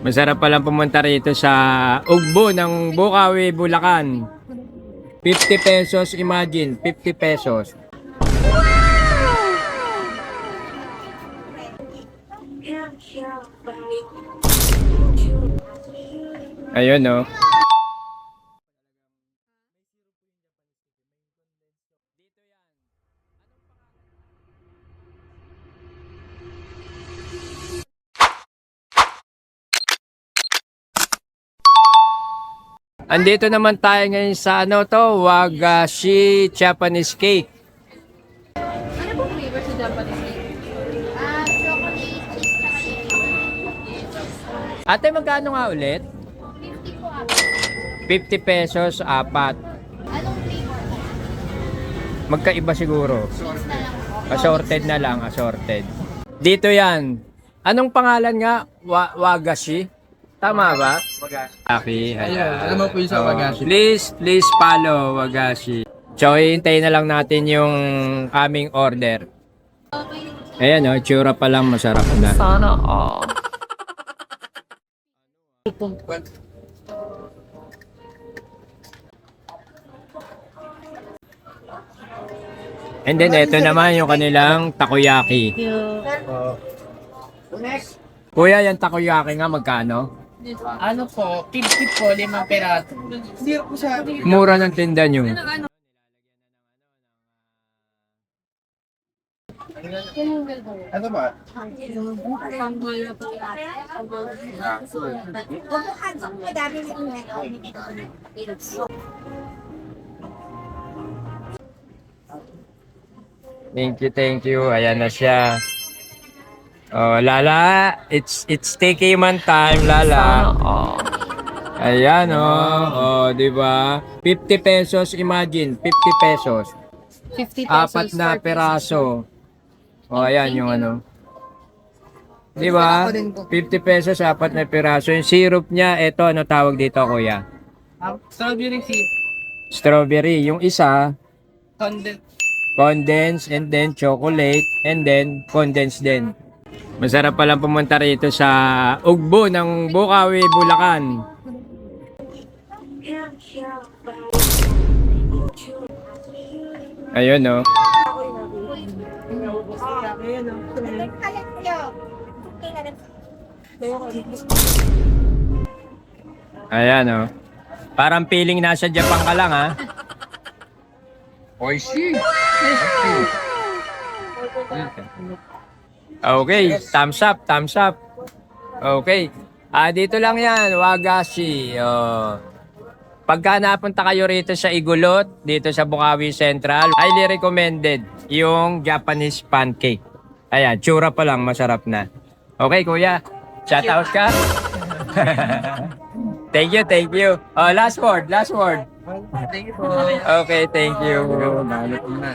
Masarap palang pumunta rito sa Ugbo ng Bukawi, Bulacan. 50 pesos, imagine, 50 pesos. Ayun, no. Andito naman tayo ngayon sa Wagashi Japanese cake. Ano pong flavor sa Japanese cake? Chocolate, cheese, tsaka Ate, magkano nga ulit? 50 po ako. 50 pesos, apat. Anong flavor? Magkaiba siguro. Cheese na lang po. Assorted na lang, assorted. Dito yan. Anong pangalan nga? Wagashi? Tama ba? Wagashi. Ayan, alam mo po yung sa Wagashi. Please follow Wagashi. So, hintayin na lang natin yung aming order. Ayan, tsura pa lang masarap na. Sana all. And then, ito naman yung kanilang takoyaki. Kuya, yung takoyaki nga, magkano? Ano po, 50 po, 5 peraso. Hindi po siya. Mura ng tinda nyo. Ano ba? Thank you. Ayan na siya. Oh, Lala, it's sticky man time, Lala. Ayan, oh, di ba? 50 pesos, imagine, 50 pesos. 50 pesos. Apat na peraso. Oh, ayan yung ano. Di ba? 50 pesos, apat na peraso. Yung syrup niya, eto, ano tawag dito, kuya? Strawberry seed. Strawberry. Yung isa, Condensed. condensed, and then chocolate, and then condensed din. Masarap palang pumunta rito sa Ugbo ng Bukawi, Bulacan. Ayun, no. Ayan, no. Parang feeling nasa Japan ka lang, ha? Oishi. Okay, thumbs up, thumbs up. Okay. Dito lang yan, Wagashi. Pagka napunta kayo rito sa Igulot, dito sa Bukawi Central, highly recommended yung Japanese pancake. Ayan, tsura pa lang, masarap na. Okay, kuya. Shout out ka. Thank you. Last word. Thank you po. Okay, thank you. Lalo po na.